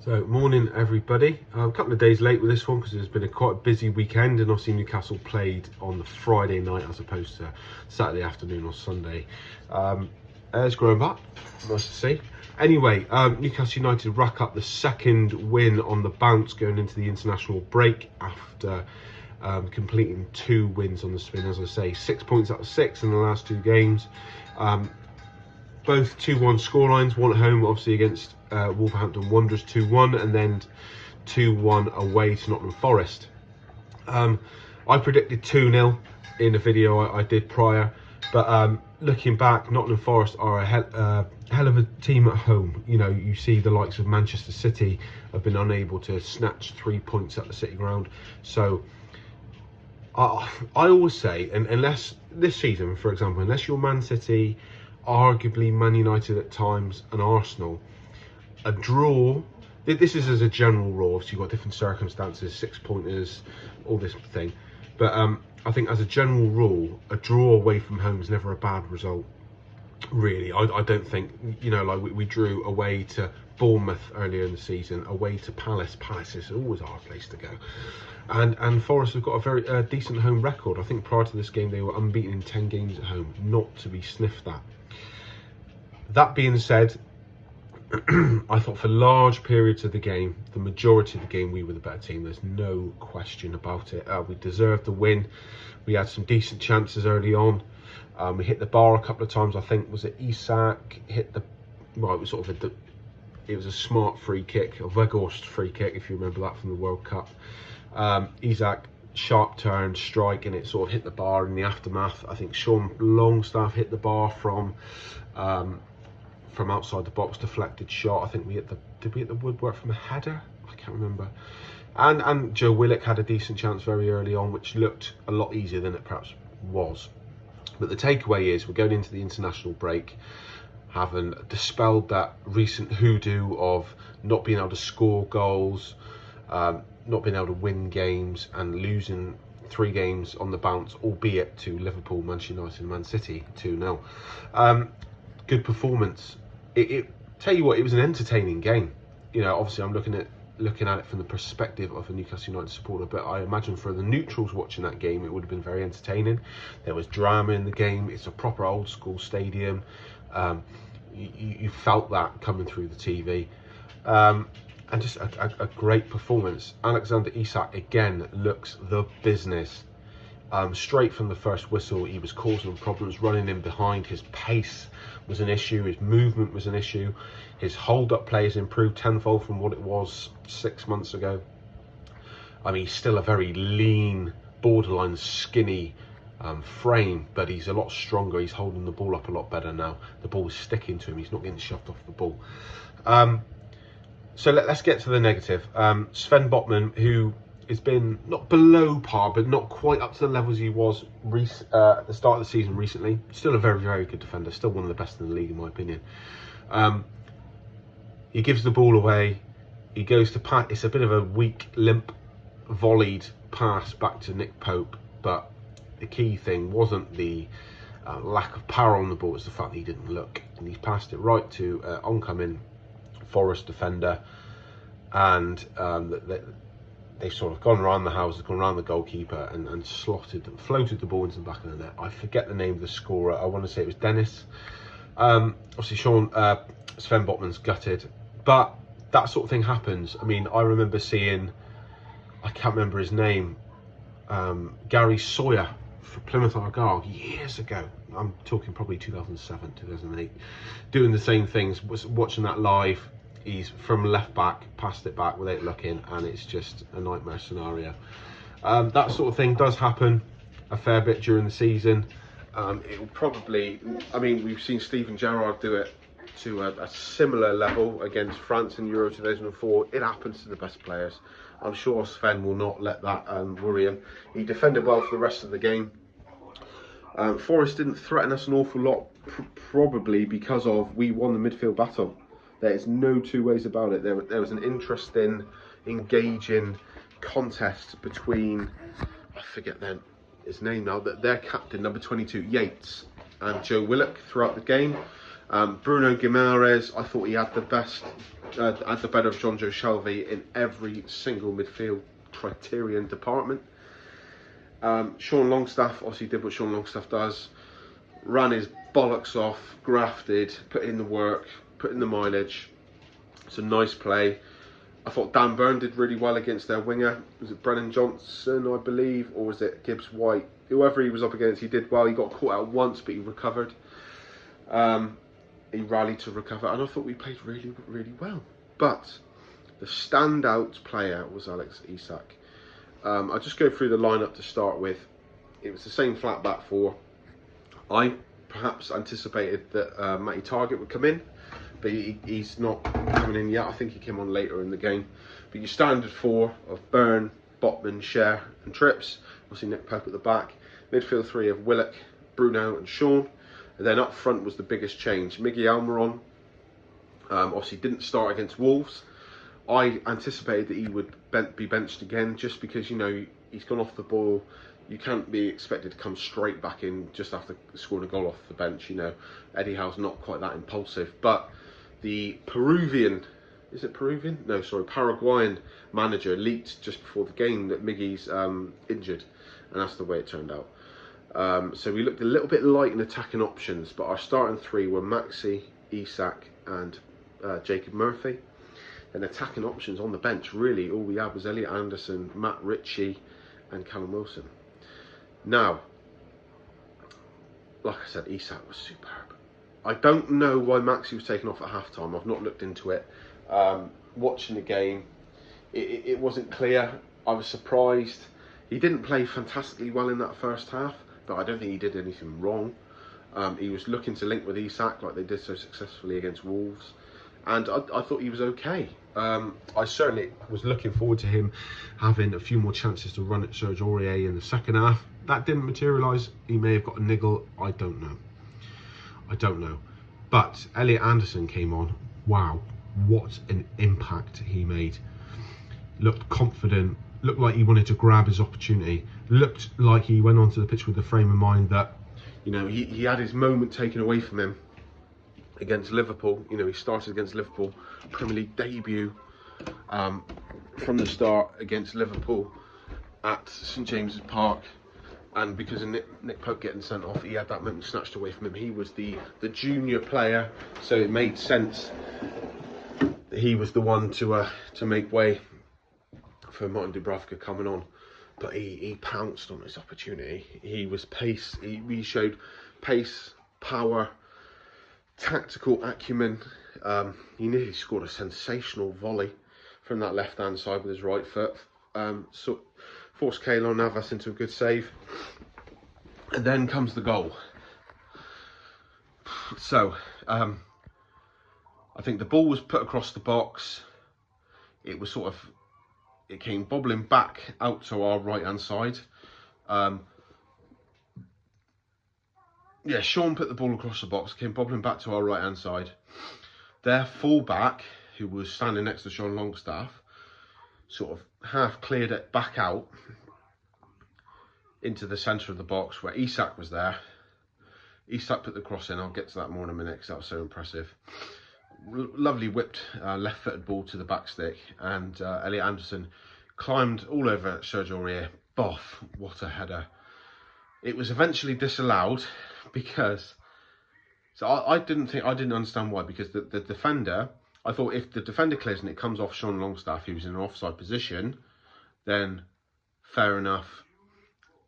So, morning everybody. A couple of days late with this one because it's been a quite busy weekend, and obviously Newcastle played on the Friday night as opposed to Saturday afternoon or Sunday. Air's growing back, nice to see. Anyway, Newcastle United rack up the second win on the bounce going into the international break after completing 2 wins on the spin. As I say, 6 points out of 6 in the last 2 games. Both 2-1 scorelines, one at home obviously against Wolverhampton Wanderers 2-1, and then 2-1 away to Nottingham Forest. I predicted 2-0 in a video I did prior, but looking back, Nottingham Forest are a hell of a team at home. You know, you see the likes of Manchester City have been unable to snatch 3 points at the City Ground. So I always say, and unless this season, for example, unless you're Man City, arguably Man United at times, and Arsenal, a draw, this is as a general rule, obviously you've got different circumstances, 6-pointers, all this thing, but I think as a general rule, a draw away from home is never a bad result, really. I don't think, you know, like we drew away to Bournemouth earlier in the season, away to Palace is always a hard place to go, and Forest have got a very decent home record. I think prior to this game they were unbeaten in 10 games at home, not to be sniffed at. That being said, I thought for large periods of the game, the majority of the game, we were the better team. There's no question about it. We deserved the win. We had some decent chances early on. We hit the bar a couple of times. I think, was it Isak hit the, well, it was sort of it was a smart free kick, a Weghorst free kick, if you remember that from the World Cup. Isak, sharp turn, strike, and it sort of hit the bar in the aftermath. I think Sean Longstaff hit the bar from outside the box, deflected shot. I think did we hit the woodwork from a header? I can't remember. And Joe Willock had a decent chance very early on, which looked a lot easier than it perhaps was. But the takeaway is we're going into the international break having dispelled that recent hoodoo of not being able to score goals, not being able to win games, and losing 3 games on the bounce, albeit to Liverpool, Manchester United and Man City 2-0. Good performance. Tell you what, it was an entertaining game. You know, obviously I'm looking at it from the perspective of a Newcastle United supporter, but I imagine for the neutrals watching that game, it would have been very entertaining. There was drama in the game. It's a proper old school stadium. You felt that coming through the TV. And just a great performance. Alexander Isak again looks the business. Straight from the first whistle, he was causing problems, running in behind. His pace was an issue, his movement was an issue, his hold-up play has improved tenfold from what it was 6 months ago. I mean, he's still a very lean, borderline skinny frame, but he's a lot stronger. He's holding the ball up a lot better now. The ball is sticking to him, he's not getting shoved off the ball. So let's get to the negative. Sven Botman, who has been not below par, but not quite up to the levels he was at the start of the season recently. Still a very, very good defender. Still one of the best in the league, in my opinion. He gives the ball away. He goes to pat. It's a bit of a weak, limp, volleyed pass back to Nick Pope. But the key thing wasn't the lack of power on the ball. It's the fact that he didn't look. And he's passed it right to oncoming Forest defender. And they've sort of gone around the houses, gone around the goalkeeper, and floated the ball into the back of the net. I forget the name of the scorer. I want to say it was Dennis. Obviously, Sven Botman's gutted, but that sort of thing happens. I mean, I remember seeing, I can't remember his name, Gary Sawyer for Plymouth Argyle years ago. I'm talking probably 2007, 2008, doing the same things. Was watching that live. He's from left back, passed it back without looking, and it's just a nightmare scenario. That sort of thing does happen a fair bit during the season. It will probably, I mean, we've seen Steven Gerrard do it to a similar level against France in Euro 2004. It happens to the best players. I'm sure Sven will not let that worry him. He defended well for the rest of the game. Forest didn't threaten us an awful lot, probably because of we won the midfield battle. There's no 2 ways about it. There was an interesting, engaging contest between, I forget his name now, their captain, number 22, Yates, and Joe Willock throughout the game. Bruno Guimaraes, I thought he had the best at the better of John Joe Shelvey in every single midfield criterion department. Sean Longstaff obviously did what Sean Longstaff does, ran his bollocks off, grafted, put in the work, put in the mileage. It's a nice play. I thought Dan Burn did really well against their winger. Was it Brennan Johnson, I believe, or was it Gibbs White? Whoever he was up against, he did well. He got caught out once, but he recovered. He rallied to recover, and I thought we played really, really well. But the standout player was Alex Isak. I'll just go through the lineup to start with. It was the same flat back four. I perhaps anticipated that Matty Targett would come in, but he's not coming in yet. I think he came on later in the game. But your standard four of Byrne, Botman, Cher and Trips. Obviously Nick Pope at the back. Midfield three of Willock, Bruno and Sean. And then up front was the biggest change. Miggy Almiron obviously didn't start against Wolves. I anticipated that he would be benched again, just because, you know, he's gone off the ball. You can't be expected to come straight back in just after scoring a goal off the bench. You know, Eddie Howe's not quite that impulsive. But the Paraguayan manager leaked just before the game that Miggy's injured, and that's the way it turned out. So we looked a little bit light in attacking options, but our starting three were Maxi, Isak and Jacob Murphy. And attacking options on the bench, really all we had was Elliot Anderson, Matt Ritchie and Callum Wilson. Now, like I said, Isak was superb. I don't know why Maxi was taken off at half-time. I've not looked into it. Watching the game, it wasn't clear. I was surprised. He didn't play fantastically well in that first half, but I don't think he did anything wrong. He was looking to link with Isak like they did so successfully against Wolves. And I thought he was okay. I certainly was looking forward to him having a few more chances to run at Serge Aurier in the second half. That didn't materialise. He may have got a niggle. I don't know. But Elliot Anderson came on. Wow, what an impact he made. Looked confident. Looked like he wanted to grab his opportunity. Looked like he went onto the pitch with the frame of mind that, you know, he had his moment taken away from him against Liverpool. You know, he started against Liverpool, Premier League debut from the start against Liverpool at St James's Park, and because of Nick Pope getting sent off, he had that moment snatched away from him. He was the junior player, so it made sense that he was the one to make way for Martin Dubravka coming on. But he pounced on his opportunity. He was pace. He showed pace, power, tactical acumen. He nearly scored a sensational volley from that left-hand side with his right foot. So forced Keylor Navas into a good save. And then comes the goal. So, I think the ball was put across the box. It was it came bobbling back out to our right-hand side. Sean put the ball across the box, came bobbling back to our right-hand side. Their full-back, who was standing next to Sean Longstaff, sort of half cleared it back out into the centre of the box where Isak was there. Isak put the cross in. I'll get to that more in a minute because that was so impressive. Lovely whipped left-footed ball to the back stick, and Elliot Anderson climbed all over Serge Aurier. Boff, what a header. It was eventually disallowed because, so I didn't understand why, because the defender, I thought if the defender clears and it comes off Sean Longstaff, who was in an offside position, then fair enough,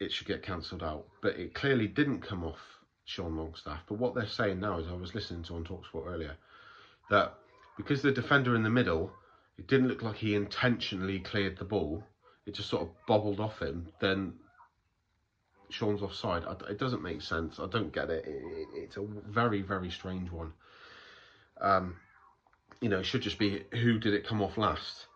it should get cancelled out. But it clearly didn't come off Sean Longstaff. But what they're saying now is, I was listening to on TalkSport earlier, that because the defender in the middle, it didn't look like he intentionally cleared the ball, it just sort of bobbled off him, then Sean's offside. It doesn't make sense. I don't get it. It's a very, very strange one. You know, it should just be who did it come off last.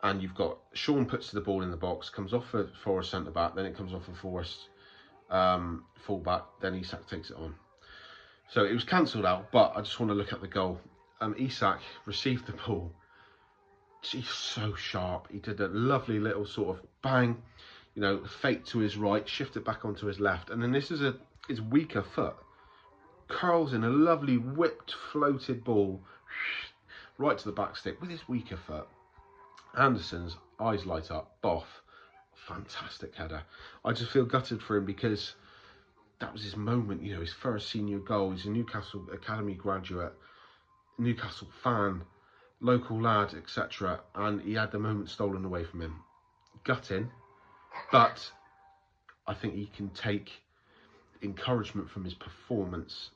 And you've got Sean puts the ball in the box, comes off for a centre-back, then it comes off for Forrest full-back, then Isak takes it on. So it was cancelled out, but I just want to look at the goal. Isak received the ball. He's so sharp. He did a lovely little sort of bang, you know, fake to his right, shifted back onto his left. And then this is his weaker foot. Curls in a lovely whipped, floated ball right to the back stick with his weaker foot. Anderson's eyes light up, boff, fantastic header. I just feel gutted for him because that was his moment, you know, his first senior goal. He's a Newcastle Academy graduate, Newcastle fan, local lad, etc. And he had the moment stolen away from him. Gutting, but I think he can take encouragement from his performance.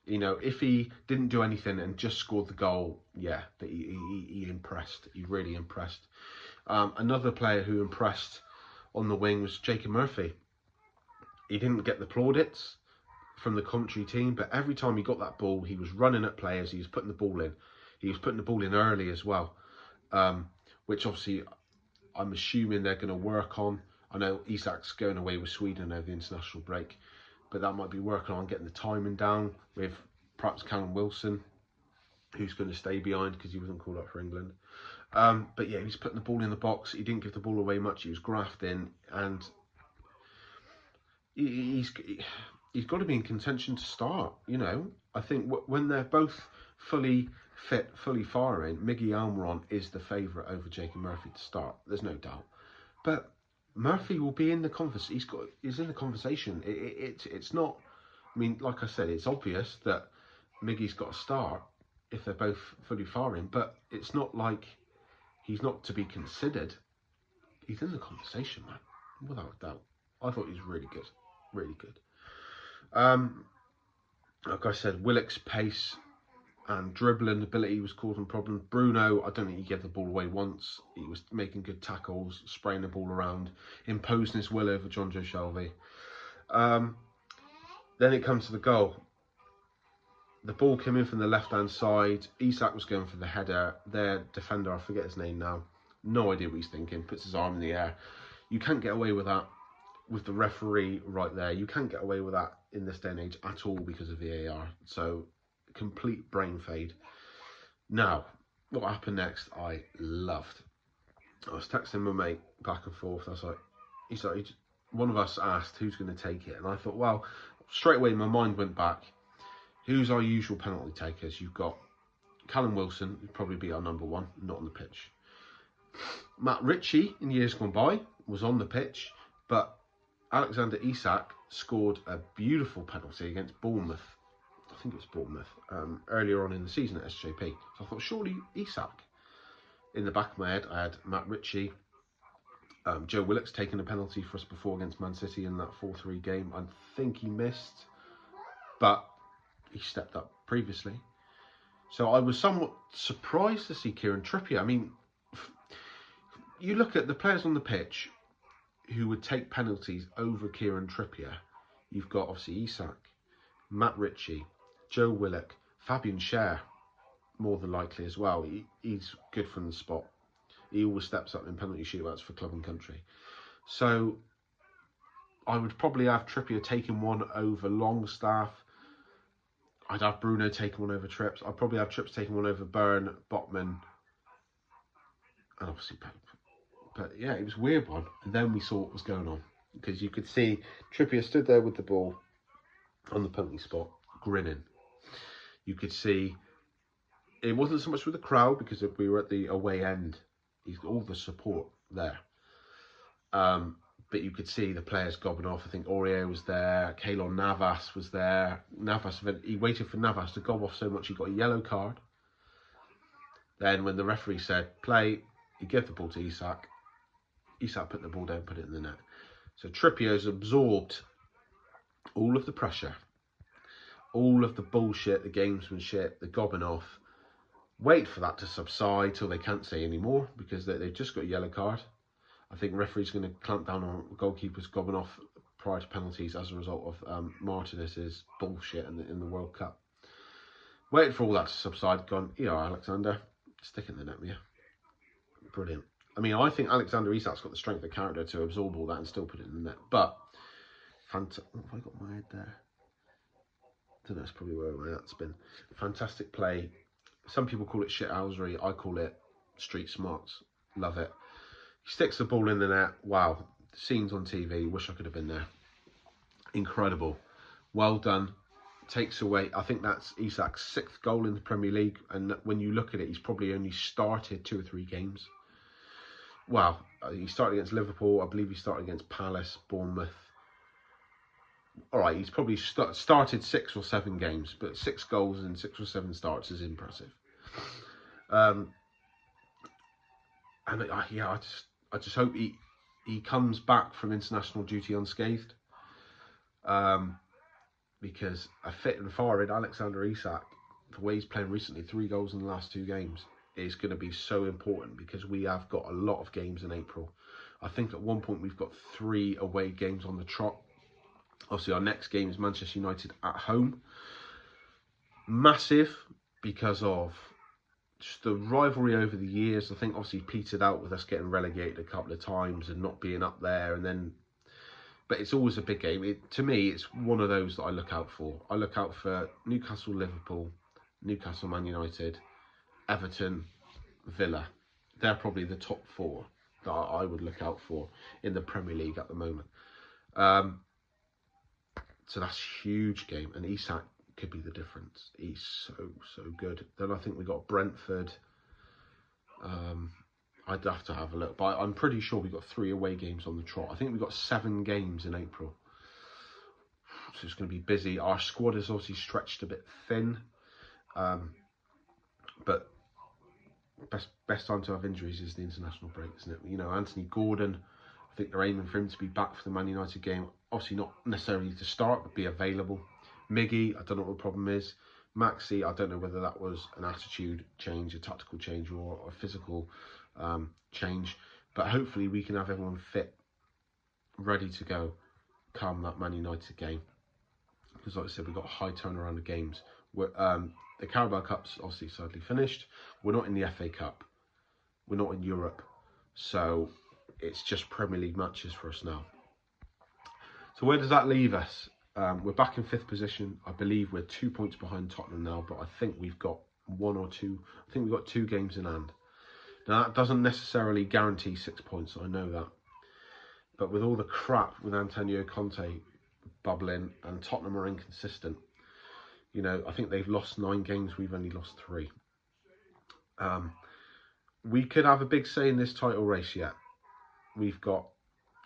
You know, if he didn't do anything and just scored the goal, yeah, but he impressed. He really impressed. Another player who impressed on the wing was Jacob Murphy. He didn't get the plaudits from the commentary team, but every time he got that ball, he was running at players. He was putting the ball in. He was putting the ball in early as well, which obviously I'm assuming they're going to work on. I know Isak's going away with Sweden over the international break, but that might be working on getting the timing down with perhaps Callum Wilson, who's going to stay behind because he wasn't called up for England. But yeah, he was putting the ball in the box. He didn't give the ball away much. He was grafting, and he's got to be in contention to start. You know, I think when they're both fully fit, fully firing, Miggy Almiron is the favourite over Jacob Murphy to start. There's no doubt. But Murphy will be in the conversation. He's in the conversation. It's not. I mean, like I said, it's obvious that Miggy's got to start if they're both fully firing. But it's not like he's not to be considered. He's in the conversation, man, without a doubt. I thought he was really good, really good. Like I said, Willock's pace and dribbling ability was causing problems. Bruno, I don't think he gave the ball away once. He was making good tackles, spraying the ball around, imposing his will over Jonjo Shelvey. Then it comes to the goal. The ball came in from the left-hand side. Isak was going for the header. Their defender, I forget his name now, no idea what he's thinking, puts his arm in the air. You can't get away with that with the referee right there. You can't get away with that in this day and age at all because of VAR. So, complete brain fade. Now, what happened next, I loved. I was texting my mate back and forth. I was like, one of us asked who's going to take it. And I thought, well, straight away my mind went back. Who's our usual penalty takers? You've got Callum Wilson, who'd probably be our number one, not on the pitch. Matt Ritchie, in years gone by, was on the pitch, but Alexander Isak scored a beautiful penalty against Bournemouth. I think it was Bournemouth, earlier on in the season at SJP. So I thought, surely Isak. In the back of my head, I had Matt Ritchie. Joe Willock's taken a penalty for us before against Man City in that 4-3 game. I think he missed, but he stepped up previously. So I was somewhat surprised to see Kieran Trippier. I mean, you look at the players on the pitch who would take penalties over Kieran Trippier. You've got obviously Isak, Matt Ritchie, Joe Willock, Fabian Schär, more than likely as well. He's good from the spot. He always steps up in penalty shootouts for club and country. So I would probably have Trippier taking one over Longstaff. I'd have Bruno taking one over Trips. I'd probably have Trips taking one over Byrne, Botman, and obviously Pope. But yeah, it was a weird one. And then we saw what was going on. Because you could see Trippier stood there with the ball on the penalty spot, grinning. You could see it wasn't so much with the crowd because we were at the away end. He's got all the support there. But you could see the players gobbing off. I think Aurier was there. Keylor Navas was there. He waited for Navas to gob off so much he got a yellow card. Then when the referee said play, he gave the ball to Isak. Isak put the ball down, put it in the net. So Trippier has absorbed all of the pressure, all of the bullshit, the gamesmanship, the gobbing off. Wait for that to subside till they can't say anymore because they've just got a yellow card. I think referee's going to clamp down on goalkeepers gobbing off prior to penalties as a result of Martinez's bullshit in the World Cup. Waited for all that to subside, gone, Alexander, stick it in the net with you. Brilliant. I mean, I think Alexander Isak's got the strength of character to absorb all that and still put it in the net. But, what have I got my head there? I don't know, that's probably where my head's been. Fantastic play. Some people call it shithousery. I call it street smarts. Love it. He sticks the ball in the net. Wow. Scenes on TV. Wish I could have been there. Incredible. Well done. takes away, I think that's Isak's 6th goal in the Premier League, and when you look at it, he's probably only started 2 or 3 games. Well, he started against Liverpool, I believe he started against Palace, Bournemouth. Alright, he's probably started 6 or 7 games, but 6 goals and 6 or 7 starts is impressive. And yeah, I just hope he comes back from international duty unscathed. Because a fit and firing Alexander Isak, the way he's playing recently, 3 goals in the last 2 games, is going to be so important, because we have got a lot of games in April. I think at one point we've got 3 away games on the trot. Obviously our next game is Manchester United at home. Massive, because of just the rivalry over the years. I think obviously petered out with us getting relegated a couple of times and not being up there, and then, but it's always a big game. To me, it's one of those that I look out for. I look out for Newcastle, Liverpool, Newcastle, Man United, Everton, Villa. They're probably the top 4 that I would look out for in the Premier League at the moment. So that's a huge game, and Isak could be the difference. He's so good. Then I think we got Brentford. I'd have to have a look, but I'm pretty sure we got 3 away games on the trot. I think we got 7 games in April, so it's going to be busy. Our squad is obviously stretched a bit thin, but best time to have injuries is the international break, isn't it? You know, Anthony Gordon, I think they're aiming for him to be back for the Man United game. Obviously not necessarily to start, but be available. Miggy, I don't know what the problem is. Maxi, I don't know whether that was an attitude change, a tactical change, or a physical change. But hopefully we can have everyone fit, ready to go come that Man United game. Because like I said, we've got a high turnaround of games. The Carabao Cup's obviously sadly finished. We're not in the FA Cup. We're not in Europe. So it's just Premier League matches for us now. So where does that leave us? We're back in 5th position. I believe we're 2 points behind Tottenham now, but I think we've got 1 or 2. I think we've got 2 games in hand. Now that doesn't necessarily guarantee 6 points, I know that. But with all the crap with Antonio Conte bubbling and Tottenham are inconsistent, you know, I think they've lost 9 games, we've only lost 3. We could have a big say in this title race yet. We've got,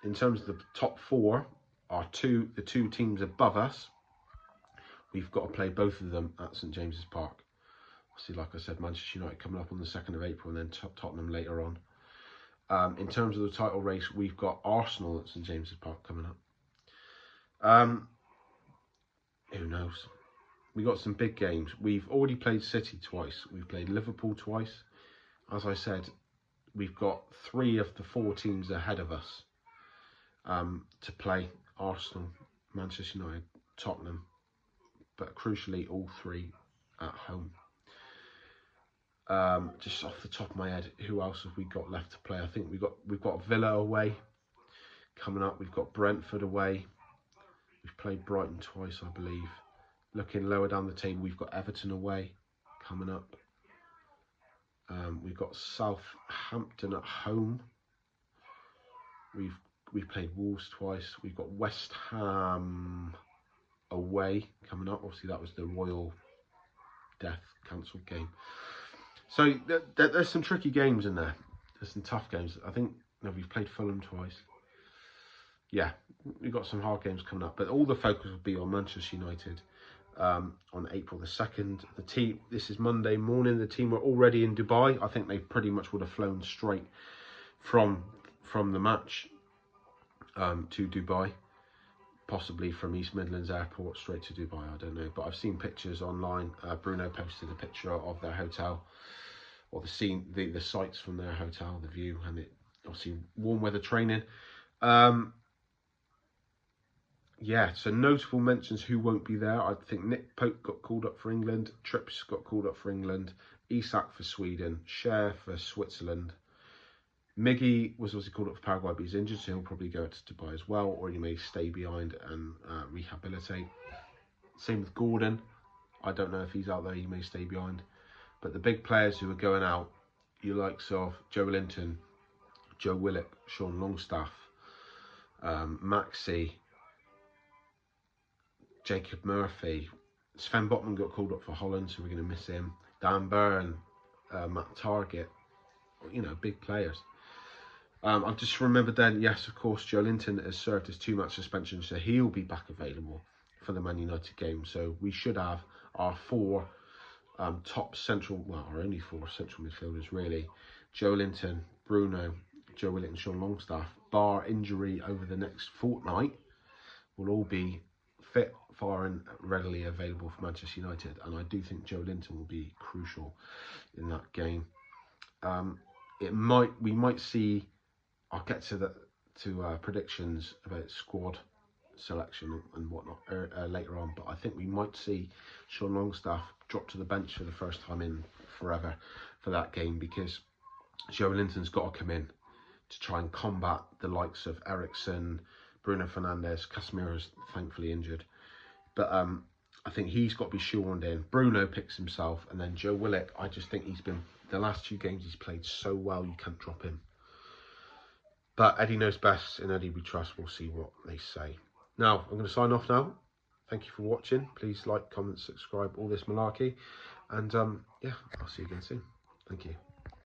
in terms of the top 4, the 2 teams above us, we've got to play both of them at St James's Park. Obviously, like I said, Manchester United coming up on the 2nd of April, and then Tottenham later on. In terms of the title race, we've got Arsenal at St James's Park coming up. Who knows? We got some big games. We've already played City twice. We've played Liverpool twice. As I said, we've got 3 of the 4 teams ahead of us to play. Arsenal, Manchester United, Tottenham, but crucially all 3 at home. Just off the top of my head, who else have we got left to play? I think we've got Villa away coming up. We've got Brentford away. We've played Brighton twice, I believe. Looking lower down the table, we've got Everton away coming up. We've got Southampton at home. We've played Wolves twice. We've got West Ham away coming up. Obviously, that was the Royal Death cancelled game. So there's some tricky games in there. There's some tough games. I think we've played Fulham twice. Yeah, we've got some hard games coming up. But all the focus will be on Manchester United on April the 2nd. The team, this is Monday morning. The team are already in Dubai. I think they pretty much would have flown straight from the match to Dubai. Possibly from East Midlands Airport straight to Dubai, I don't know. But I've seen pictures online. Bruno posted a picture of their hotel, or the sights from their hotel, the view, and it obviously warm weather training. Yeah, so notable mentions who won't be there. I think Nick Pope got called up for England. Trips got called up for England. Isak for Sweden. Cher for Switzerland. Miggy was also called up for Paraguay, but he's injured, so he'll probably go to Dubai as well, or he may stay behind and rehabilitate. Same with Gordon. I don't know if he's out there, he may stay behind. But the big players who are going out, you likes of Joe Linton, Joe Willock, Sean Longstaff, Maxi, Jacob Murphy, Sven Botman got called up for Holland, so we're going to miss him. Dan Burn, Matt Target, you know, big players. I've just remembered then, yes, of course, Joe Linton has served his 2-match suspension, so he'll be back available for the Man United game. So we should have our 4 top central, well, our only 4 central midfielders really. Joe Linton, Bruno, Joe Willock and Sean Longstaff, bar injury over the next fortnight, will all be fit, far and readily available for Manchester United. And I do think Joe Linton will be crucial in that game. We might see, I'll get to predictions about squad selection and whatnot later on, but I think we might see Sean Longstaff drop to the bench for the first time in forever for that game, because Joe Linton's got to come in to try and combat the likes of Eriksen, Bruno Fernandes. Casemiro's thankfully injured, but I think he's got to be shoehorned in. Bruno picks himself, and then Joe Willock, I just think he's been, the last 2 games he's played so well, you can't drop him. But Eddie knows best, and Eddie we trust. We'll see what they say. Now, I'm going to sign off now. Thank you for watching. Please like, comment, subscribe, all this malarkey. And yeah, I'll see you again soon. Thank you.